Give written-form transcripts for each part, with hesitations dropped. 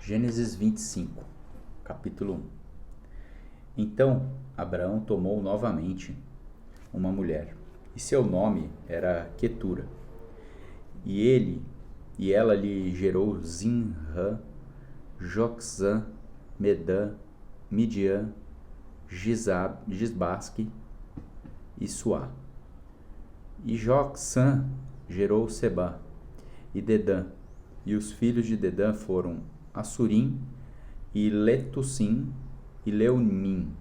Gênesis 25, capítulo 1. Então Abraão tomou novamente uma mulher, e seu nome era Quetura. E ela lhe gerou Zinrã, Joxã, Medã, Midian, Gisbasque e Suá. E Joxã gerou Sebá e Dedã, e os filhos de Dedã foram Assurim e Letussim e Leumim.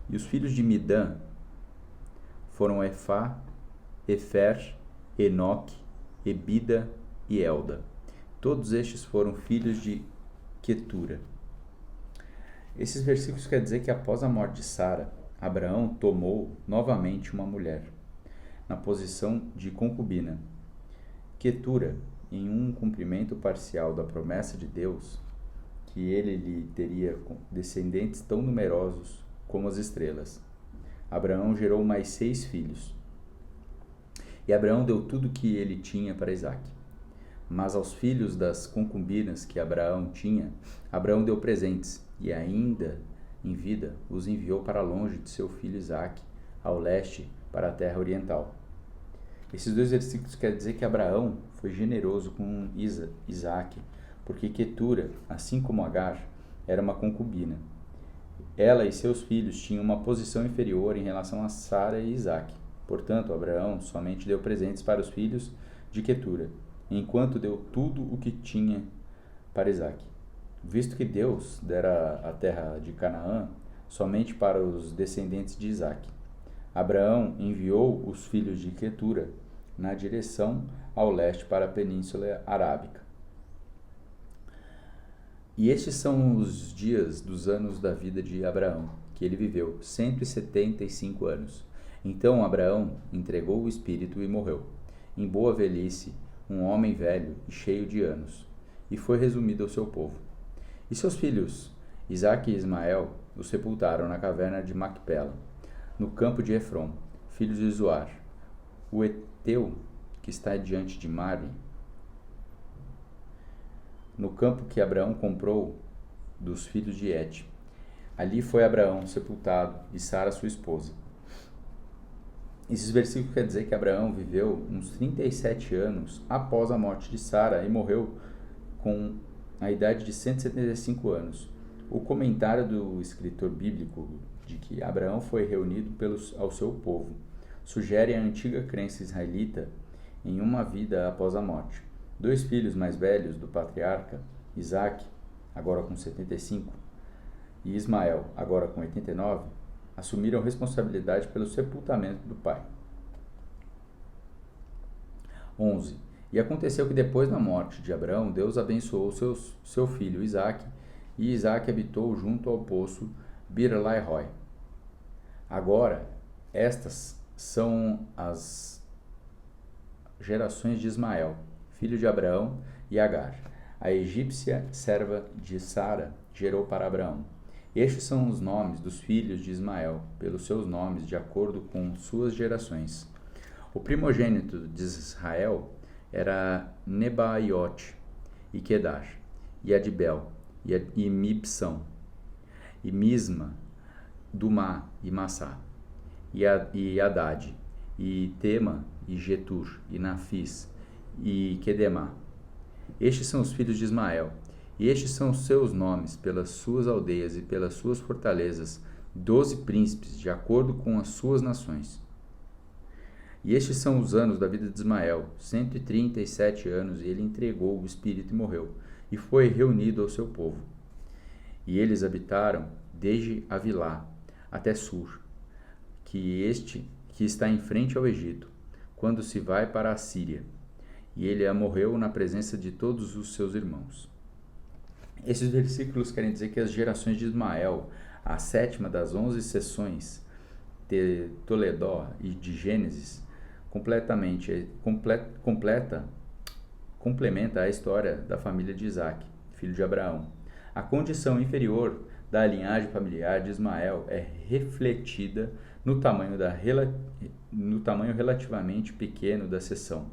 E os filhos de Midã foram Efá, Efer, Enoque, Ebida e Elda. Todos estes foram filhos de Quetura. Esses versículos quer dizer que após a morte de Sara, Abraão tomou novamente uma mulher, na posição de concubina. Quetura, em um cumprimento parcial da promessa de Deus, que ele lhe teria descendentes tão numerosos como as estrelas. Abraão gerou mais 6 filhos. E Abraão deu tudo o que ele tinha para Isaque. Mas aos filhos das concubinas que Abraão tinha, Abraão deu presentes, e ainda em vida os enviou para longe de seu filho Isaque, ao leste, para a terra oriental. Esses 2 versículos querem dizer que Abraão foi generoso com Isaque, porque Quetura, assim como Agar, era uma concubina. Ela e seus filhos tinham uma posição inferior em relação a Sara e Isaque. Portanto, Abraão somente deu presentes para os filhos de Quetura, enquanto deu tudo o que tinha para Isaque. Visto que Deus dera a terra de Canaã somente para os descendentes de Isaque, Abraão enviou os filhos de Quetura na direção ao leste para a Península Arábica. E estes são os dias dos anos da vida de Abraão, que ele viveu 175 anos. Então Abraão entregou o espírito e morreu, em boa velhice, um homem velho e cheio de anos, e foi resumido ao seu povo. E seus filhos, Isaque e Ismael, o sepultaram na caverna de Macpela, no campo de Efron, filho de Zoar, o Eteu, que está diante de Mare, no campo que Abraão comprou dos filhos de Et. Ali foi Abraão sepultado e Sara sua esposa. Esses versículos quer dizer que Abraão viveu uns 37 anos após a morte de Sara e morreu com a idade de 175 anos. O comentário do escritor bíblico de que Abraão foi reunido ao seu povo sugere a antiga crença israelita em uma vida após a morte. 2 filhos mais velhos do patriarca, Isaque, agora com 75, e Ismael, agora com 89, assumiram responsabilidade pelo sepultamento do pai. 11. E aconteceu que depois da morte de Abraão, Deus abençoou seu filho Isaque, e Isaque habitou junto ao poço Bir-Lahai-Roi. Agora, estas são as gerações de Ismael, filho de Abraão, e Agar. A egípcia serva de Sara gerou para Abraão. Estes são os nomes dos filhos de Ismael, pelos seus nomes, de acordo com suas gerações. O primogênito de Israel era Nebaiote, e Quedar, e Adibel, e Mibsão, e Misma, Dumá e Massá, e Haddad, e Tema, e Getur, e Nafis, e Quedemá. Estes são os filhos de Ismael, e estes são os seus nomes, pelas suas aldeias e pelas suas fortalezas, 12 príncipes, de acordo com as suas nações. E estes são os anos da vida de Ismael, 137 anos, e ele entregou o espírito e morreu, e foi reunido ao seu povo. E eles habitaram desde Avilá até Sur, que está em frente ao Egito, quando se vai para a Síria. E ele morreu na presença de todos os seus irmãos. Esses versículos querem dizer que as gerações de Ismael, a 7ª das 11 seções de Toledó e de Gênesis, complementa a história da família de Isaque, filho de Abraão. A condição inferior da linhagem familiar de Ismael é refletida no tamanho relativamente pequeno da seção.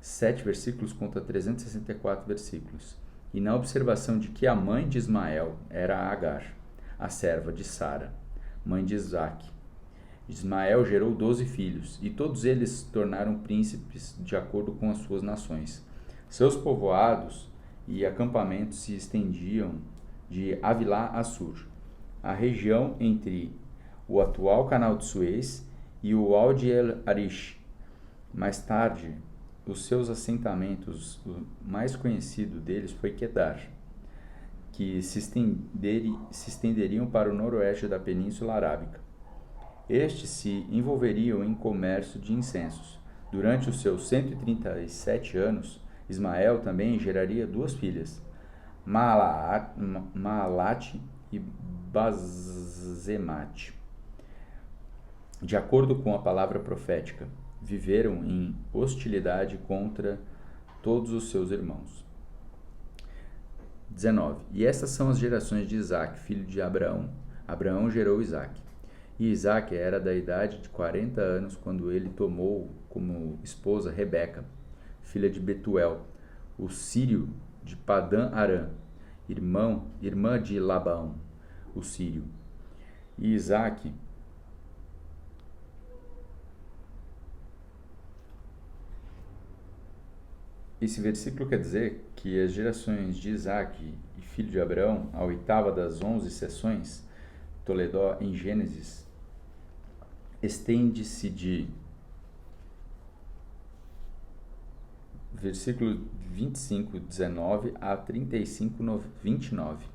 7 versículos contra 364 versículos. e na observação de que a mãe de Ismael era Agar, a serva de Sara, mãe de Isaque. Ismael gerou 12 filhos, e todos eles se tornaram príncipes de acordo com as suas nações. Seus povoados e acampamentos se estendiam de Avilá a Sur, a região entre o atual Canal de Suez e o Wadi El Arish. Mais tarde, os seus assentamentos, o mais conhecido deles foi Quedar, que se estenderiam para o noroeste da Península Arábica. Estes se envolveriam em comércio de incensos. Durante os seus 137 anos, Ismael também geraria 2 filhas, Maalate e Bazemate. De acordo com a palavra profética, viveram em hostilidade contra todos os seus irmãos. 19. E estas são as gerações de Isaque, filho de Abraão. Abraão gerou Isaque. E Isaque era da idade de 40 anos quando ele tomou como esposa Rebeca, filha de Betuel, o sírio de Padã Arã, irmã de Labão, o sírio. E Isaque Esse versículo quer dizer que as gerações de Isaque e filho de Abraão, a oitava das 11 seções, Toledó em Gênesis, estende-se de versículo 25, 19 a 35, 29.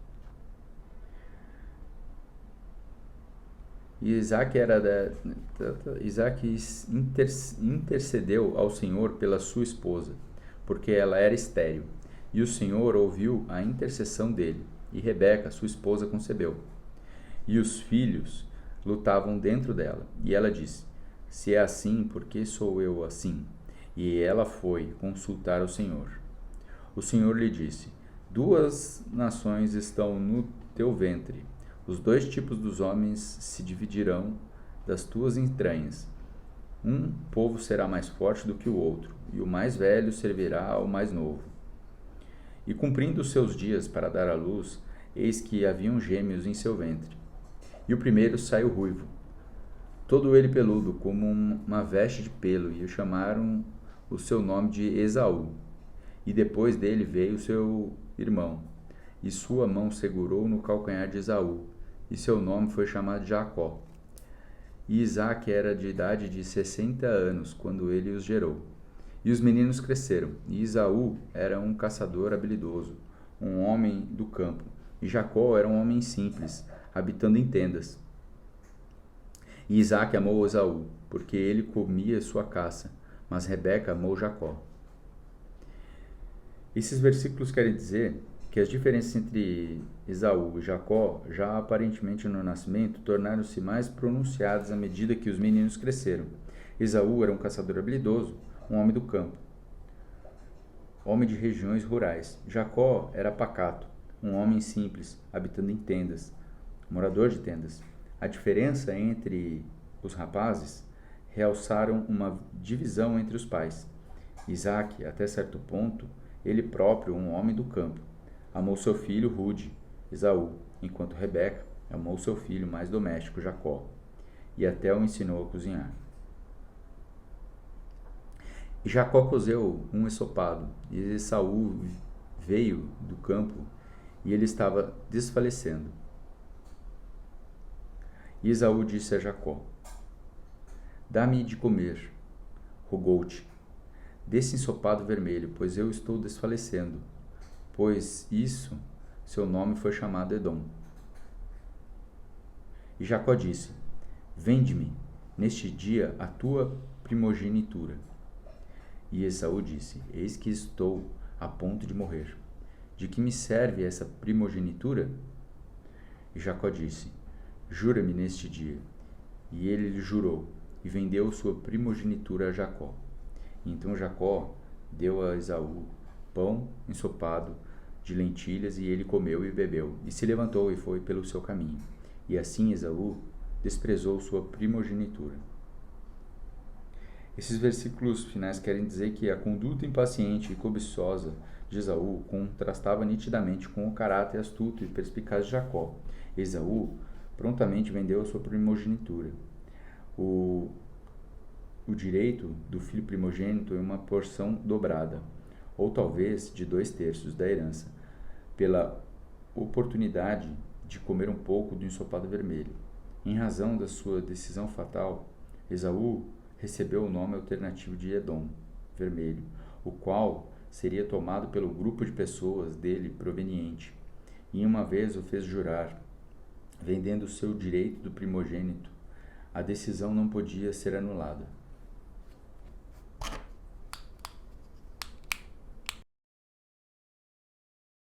E Isaque intercedeu ao Senhor pela sua esposa, porque ela era estéril. E o Senhor ouviu a intercessão dele, e Rebeca, sua esposa, concebeu. E os filhos lutavam dentro dela. E ela disse: Se é assim, por que sou eu assim? E ela foi consultar o Senhor. O Senhor lhe disse: 2 nações estão no teu ventre. Os 2 tipos dos homens se dividirão das tuas entranhas. Um povo será mais forte do que o outro, e o mais velho servirá ao mais novo. E cumprindo os seus dias para dar à luz, eis que haviam gêmeos em seu ventre. E o primeiro saiu ruivo, todo ele peludo, como uma veste de pelo, e o chamaram o seu nome de Esaú. E depois dele veio seu irmão, e sua mão segurou no calcanhar de Esaú, e seu nome foi chamado Jacó. E Isaque era de idade de 60 anos, quando ele os gerou. E os meninos cresceram, e Esaú era um caçador habilidoso, um homem do campo, e Jacó era um homem simples, habitando em tendas. E Isaque amou Esaú, porque ele comia sua caça, mas Rebeca amou Jacó. Esses versículos querem dizer que as diferenças entre Esaú e Jacó, já aparentemente no nascimento, tornaram-se mais pronunciadas à medida que os meninos cresceram. Esaú era um caçador habilidoso, um homem do campo, homem de regiões rurais. Jacó era pacato, um homem simples, habitando em tendas, morador de tendas. A diferença entre os rapazes realçaram uma divisão entre os pais. Isaque, até certo ponto, ele próprio, um homem do campo, amou seu filho rude, Esaú, enquanto Rebeca amou seu filho mais doméstico, Jacó, e até o ensinou a cozinhar. E Jacó cozeu um ensopado, e Esaú veio do campo, e ele estava desfalecendo. E Esaú disse a Jacó: Dá-me de comer, rogou-te, desse ensopado vermelho, pois eu estou desfalecendo. Pois isso, seu nome foi chamado Edom. E Jacó disse: Vende-me neste dia a tua primogenitura. E Esaú disse: Eis que estou a ponto de morrer. De que me serve essa primogenitura? E Jacó disse: Jura-me neste dia. E ele lhe jurou, e vendeu sua primogenitura a Jacó. E então Jacó deu a Esaú pão ensopado de lentilhas, e ele comeu e bebeu, e se levantou e foi pelo seu caminho. E assim Esaú desprezou sua primogenitura. Esses versículos finais querem dizer que a conduta impaciente e cobiçosa de Esaú contrastava nitidamente com o caráter astuto e perspicaz de Jacó. Esaú prontamente vendeu a sua primogenitura. O direito do filho primogênito é uma porção dobrada, ou talvez de 2/3 da herança, pela oportunidade de comer um pouco do ensopado vermelho. Em razão da sua decisão fatal, Esaú recebeu o nome alternativo de Edom, vermelho, o qual seria tomado pelo grupo de pessoas dele proveniente, e uma vez o fez jurar, vendendo o seu direito do primogênito. A decisão não podia ser anulada.